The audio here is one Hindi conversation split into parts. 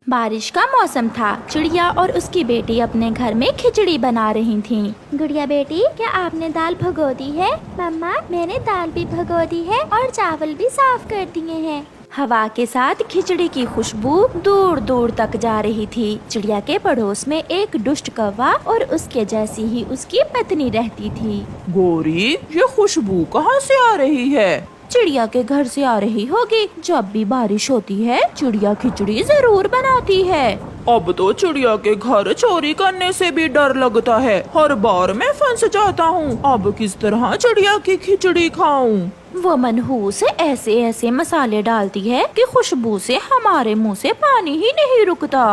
बारिश का मौसम था। चिड़िया और उसकी बेटी अपने घर में खिचड़ी बना रही थीं। गुड़िया बेटी, क्या आपने दाल भगो दी है? मम्मा, मैंने दाल भी भगो दी है और चावल भी साफ कर दिए हैं। हवा के साथ खिचड़ी की खुशबू दूर दूर तक जा रही थी। चिड़िया के पड़ोस में एक दुष्ट कौवा और उसके जैसी ही उसकी पत्नी रहती थी। गोरी, ये खुशबू कहाँ से आ रही है? चिड़िया के घर से आ रही होगी। जब भी बारिश होती है चिड़िया खिचड़ी जरूर बनाती है। अब तो चिड़िया के घर चोरी करने से भी डर लगता है। हर बार मैं फंस जाता हूँ। अब किस तरह चिड़िया की खिचड़ी खाऊं? वो मनहूस ऐसे ऐसे मसाले डालती है कि खुशबू से हमारे मुंह से पानी ही नहीं रुकता।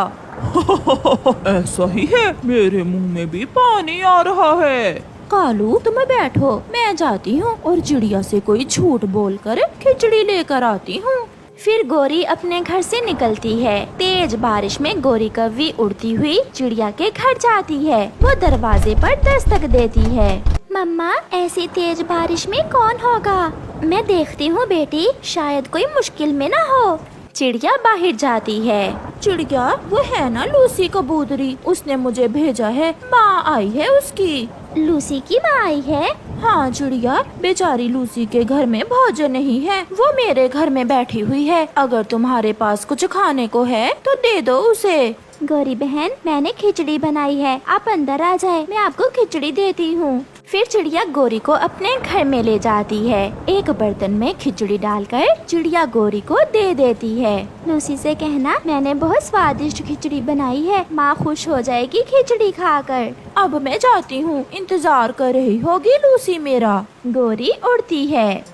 ऐसा ही है, मेरे मुंह में भी पानी आ रहा है। कालू, तुम बैठो, मैं जाती हूँ और चिड़िया से कोई झूठ बोलकर खिचड़ी लेकर आती हूँ। फिर गोरी अपने घर से निकलती है। तेज बारिश में गोरी कौवी उड़ती हुई चिड़िया के घर जाती है। वो दरवाजे पर दस्तक देती है। मम्मा, ऐसी तेज बारिश में कौन होगा? मैं देखती हूँ बेटी, शायद कोई मुश्किल में न हो। चिड़िया बाहर जाती है। चिड़िया, वो है ना लूसी कबूतरी, उसने मुझे भेजा है। माँ आई है उसकी। लूसी की माँ आई है? हाँ चिड़िया, बेचारी लूसी के घर में भोजन नहीं है। वो मेरे घर में बैठी हुई है। अगर तुम्हारे पास कुछ खाने को है तो दे दो उसे। गौरी बहन, मैंने खिचड़ी बनाई है, आप अंदर आ जाए, मैं आपको खिचड़ी देती हूँ। फिर चिड़िया गोरी को अपने घर में ले जाती है। एक बर्तन में खिचड़ी डालकर चिड़िया गोरी को दे देती है। लूसी से कहना मैंने बहुत स्वादिष्ट खिचड़ी बनाई है, माँ खुश हो जाएगी खिचड़ी खाकर। अब मैं जाती हूँ, इंतजार कर रही होगी लूसी मेरा। गोरी उड़ती है।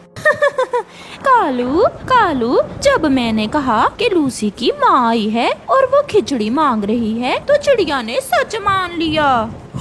कालू कालू, जब मैंने कहा कि लूसी की माँ आई है और वो खिचड़ी मांग रही है तो चिड़िया ने सच मान लिया।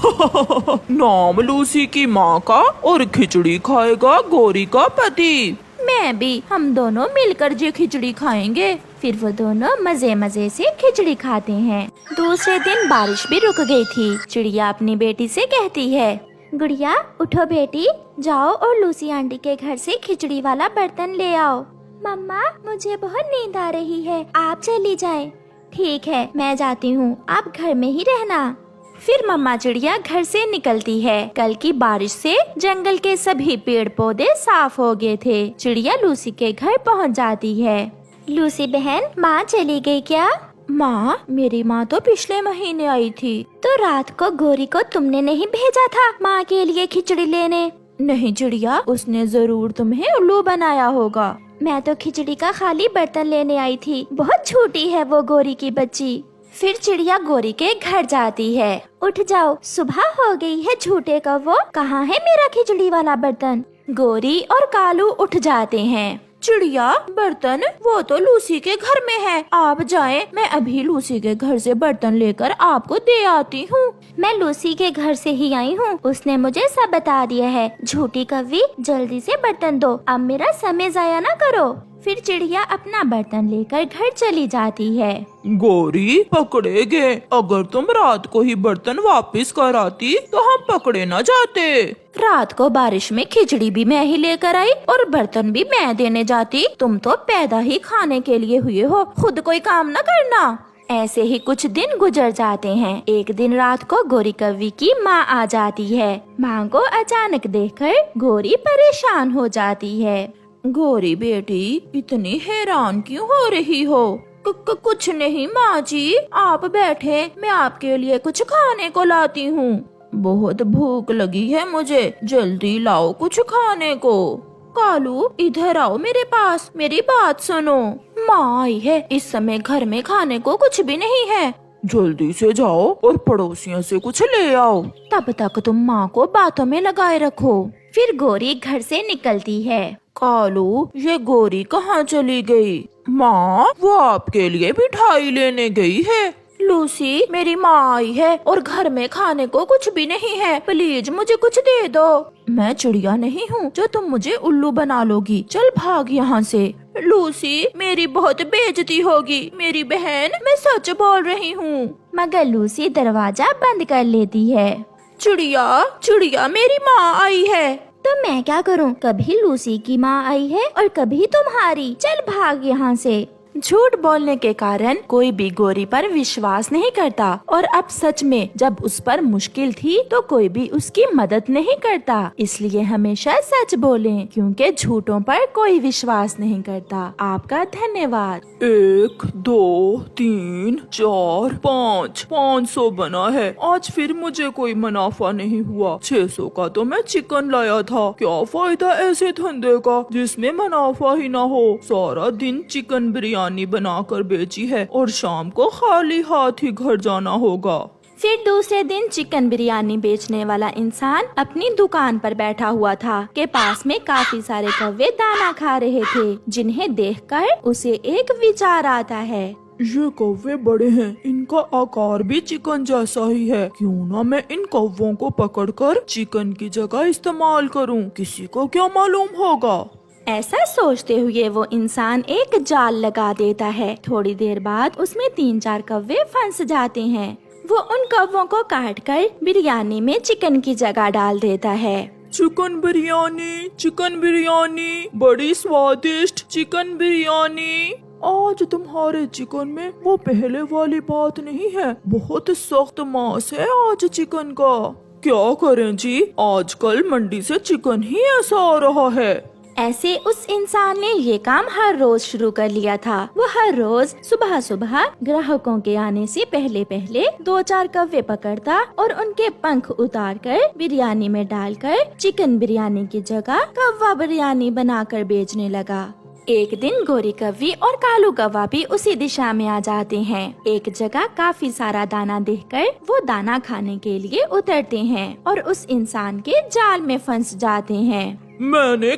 नाम लूसी की माँ का और खिचड़ी खाएगा गोरी का पति। मैं भी, हम दोनों मिलकर जो खिचड़ी खाएंगे। फिर वो दोनों मजे मजे से खिचड़ी खाते हैं। दूसरे दिन बारिश भी रुक गई थी। चिड़िया अपनी बेटी से कहती है, गुड़िया उठो बेटी, जाओ और लूसी आंटी के घर से खिचड़ी वाला बर्तन ले आओ। मम्मा, मुझे बहुत नींद आ रही है, आप चली जाएं। ठीक है, मैं जाती हूँ, आप घर में ही रहना। फिर मम्मा चिड़िया घर से निकलती है। कल की बारिश से जंगल के सभी पेड़ पौधे साफ हो गए थे। चिड़िया लूसी के घर पहुँच जाती है। लूसी बहन, माँ चली गई क्या? माँ, मेरी माँ तो पिछले महीने आई थी। तो रात को गोरी को तुमने नहीं भेजा था माँ के लिए खिचड़ी लेने? नहीं चिड़िया, उसने जरूर तुम्हें उल्लू बनाया होगा। मैं तो खिचड़ी का खाली बर्तन लेने आई थी, बहुत छोटी है वो गोरी की बच्ची। फिर चिड़िया गोरी के घर जाती है। उठ जाओ, सुबह हो गई है झूठे कौवो, कहाँ है मेरा खिचड़ी वाला बर्तन? गोरी और कालू उठ जाते हैं। चिड़िया, बर्तन वो तो लूसी के घर में है, आप जाएं, मैं अभी लूसी के घर से बर्तन लेकर आपको दे आती हूँ। मैं लूसी के घर से ही आई हूँ, उसने मुझे सब बता दिया है। झूठी कौवी, जल्दी से बर्तन दो, अब मेरा समय जाया ना करो। फिर चिड़िया अपना बर्तन लेकर घर चली जाती है। गोरी, पकड़े गए। अगर तुम रात को ही बर्तन वापस कर आती तो हम पकड़े न जाते। रात को बारिश में खिचड़ी भी मैं ही लेकर आई और बर्तन भी मैं देने जाती। तुम तो पैदा ही खाने के लिए हुए हो, खुद कोई काम न करना। ऐसे ही कुछ दिन गुजर जाते हैं। एक दिन रात को गोरी कौवी की माँ आ जाती है। माँ को अचानक देखकर गोरी परेशान हो जाती है। गोरी बेटी, इतनी हैरान क्यों हो रही हो? कुछ नहीं माँ जी, आप बैठे, मैं आपके लिए कुछ खाने को लाती हूँ। बहुत भूख लगी है मुझे, जल्दी लाओ कुछ खाने को। कालू, इधर आओ मेरे पास, मेरी बात सुनो। माँ आई है, इस समय घर में खाने को कुछ भी नहीं है। जल्दी से जाओ और पड़ोसियों से कुछ ले आओ। तब तक तुम माँ को बातों में लगाए रखो। फिर गोरी घर से निकलती है। कालू, ये गोरी कहाँ चली गई? माँ, वो आपके लिए मिठाई लेने गई है। लूसी, मेरी माँ आई है और घर में खाने को कुछ भी नहीं है, प्लीज मुझे कुछ दे दो। मैं चिड़िया नहीं हूँ जो तुम मुझे उल्लू बना लोगी, चल भाग यहाँ से। लूसी, मेरी बहुत बेइज्जती होगी, मेरी बहन, मैं सच बोल रही हूँ। मगर लूसी दरवाजा बंद कर लेती है। चिड़िया चिड़िया, मेरी माँ आई है। तो मैं क्या करूं? कभी लूसी की माँ आई है और कभी तुम्हारी। चल भाग यहाँ से। झूठ बोलने के कारण कोई भी गोरी पर विश्वास नहीं करता और अब सच में जब उस पर मुश्किल थी तो कोई भी उसकी मदद नहीं करता। इसलिए हमेशा सच बोलें क्योंकि झूठों पर कोई विश्वास नहीं करता। आपका धन्यवाद। 1 2 3 4 5 500 बना है। आज फिर मुझे कोई मुनाफा नहीं हुआ। 600 का तो मैं चिकन लाया था। क्या फायदा ऐसे धंधे का जिसमें मुनाफा ही ना हो। सारा दिन चिकन बिरयानी बनाकर बेची है और शाम को खाली हाथ ही घर जाना होगा। फिर दूसरे दिन चिकन बिरयानी बेचने वाला इंसान अपनी दुकान पर बैठा हुआ था के पास में काफी सारे कौवे दाना खा रहे थे, जिन्हें देखकर उसे एक विचार आता है। ये कौवे बड़े हैं, इनका आकार भी चिकन जैसा ही है। क्यों ना मैं इन कौवों को पकड़कर चिकन की जगह इस्तेमाल करूं, किसी को क्या मालूम होगा। ऐसा सोचते हुए वो इंसान एक जाल लगा देता है। थोड़ी देर बाद उसमें 3-4 कौवे फंस जाते हैं। वो उन कौवों को काटकर बिरयानी में चिकन की जगह डाल देता है। चिकन बिरयानी बड़ी स्वादिष्ट चिकन बिरयानी। आज तुम्हारे चिकन में वो पहले वाली बात नहीं है, बहुत सख्त मांस है आज चिकन का। क्या करें जी, आजकल मंडी से चिकन ही ऐसा आ रहा है। ऐसे उस इंसान ने ये काम हर रोज शुरू कर लिया था। वो हर रोज सुबह सुबह ग्राहकों के आने से पहले पहले 2-4 कौवे पकड़ता और उनके पंख उतारकर बिरयानी में डालकर चिकन बिरयानी की जगह कौवा बिरयानी बनाकर बेचने लगा। एक दिन गोरी कौवी और कालू कौवा भी उसी दिशा में आ जाते हैं। एक जगह काफी सारा दाना देखकर वो दाना खाने के लिए उतरते हैं और उस इंसान के जाल में फंस जाते हैं। मैंने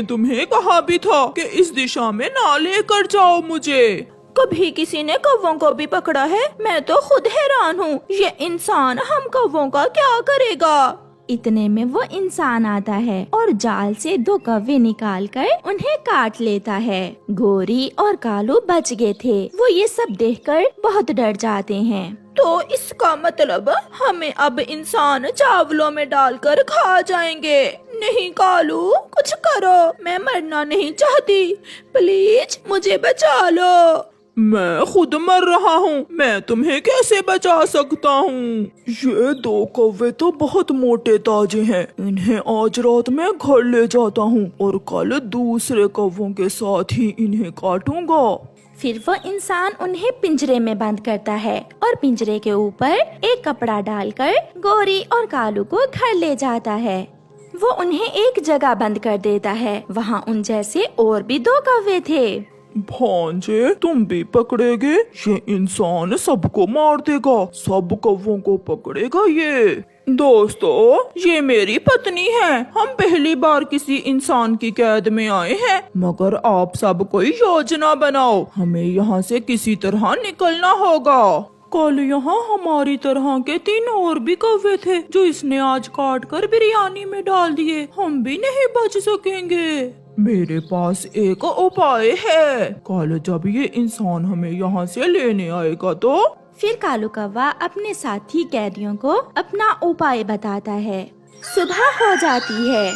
तुम्हें कहा भी था कि इस दिशा में ना लेकर जाओ मुझे। कभी किसी ने कौवों को भी पकड़ा है? मैं तो खुद हैरान हूँ, ये इंसान हम कौवों का क्या करेगा। इतने में वो इंसान आता है और जाल से 2 कौवे निकालकर उन्हें काट लेता है। गोरी और कालू बच गए थे। वो ये सब देखकर बहुत डर जाते हैं। तो इसका मतलब हमें अब इंसान चावलों में डालकर खा जाएंगे। नहीं कालू, कुछ करो, मैं मरना नहीं चाहती, प्लीज मुझे बचा लो। मैं खुद मर रहा हूँ, मैं तुम्हें कैसे बचा सकता हूँ। ये 2 कौवे तो बहुत मोटे ताजे हैं, इन्हें आज रात मैं घर ले जाता हूँ और कल दूसरे कौवों के साथ ही इन्हें काटूंगा। फिर वो इंसान उन्हें पिंजरे में बंद करता है और पिंजरे के ऊपर एक कपड़ा डालकर गोरी और कालू को घर ले जाता है। वो उन्हें एक जगह बंद कर देता है। वहाँ उन जैसे और भी 2 कौवे थे। भांजे, तुम भी पकड़ेगे? ये इंसान सबको मार देगा, सब कौवों को पकड़ेगा ये। दोस्तों, ये मेरी पत्नी है। हम पहली बार किसी इंसान की कैद में आए हैं, मगर आप सब कोई योजना बनाओ, हमें यहाँ से किसी तरह निकलना होगा। कल यहाँ हमारी तरह के 3 और भी कौवे थे जो इसने आज काट कर बिरयानी में डाल दिए। हम भी नहीं बच सकेंगे। मेरे पास एक उपाय है। कल जब ये इंसान हमें यहाँ से लेने आएगा तो फिर कालू कौवा अपने साथी कैदियों को अपना उपाय बताता है। सुबह हो जाती है।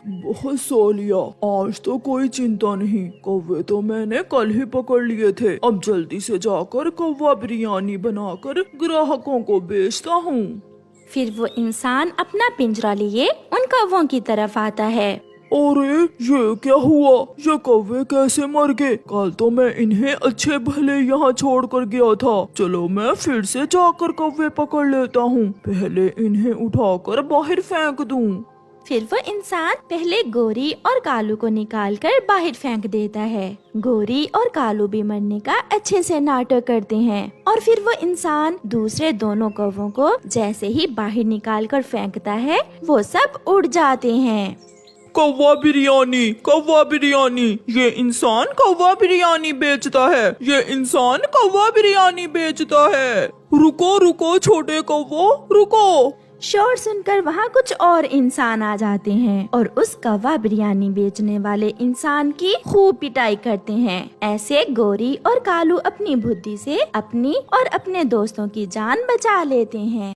बहुत सो लिया, आज तो कोई चिंता नहीं। कौवे तो मैंने कल ही पकड़ लिए थे। अब जल्दी से जाकर कौवा बिरयानी बनाकर ग्राहकों को बेचता हूँ। फिर वो इंसान अपना पिंजरा लिए उन कौवों की तरफ आता है। अरे ये क्या हुआ? ये कौवे कैसे मर गए? कल तो मैं इन्हें अच्छे भले यहाँ छोड़ कर गया था। चलो मैं फिर से जाकर कौवे पकड़ लेता हूँ, पहले इन्हें उठाकर बाहर फेंक दूँ। फिर वो इंसान पहले गोरी और कालू को निकालकर बाहर फेंक देता है। गोरी और कालू भी मरने का अच्छे से नाटक करते हैं और फिर वो इंसान दूसरे दोनों कौवों को जैसे ही बाहर निकालकर फेंकता है, वो सब उड़ जाते हैं। कौवा बिरयानी, ये इंसान कौवा बिरयानी बेचता है, ये इंसान कौवा बिरयानी बेचता है। रुको छोटे कौवो, रुको। शोर सुनकर वहाँ कुछ और इंसान आ जाते हैं और उस कौवा बिरयानी बेचने वाले इंसान की खूब पिटाई करते हैं। ऐसे गोरी और कालू अपनी बुद्धि से अपनी और अपने दोस्तों की जान बचा लेते हैं।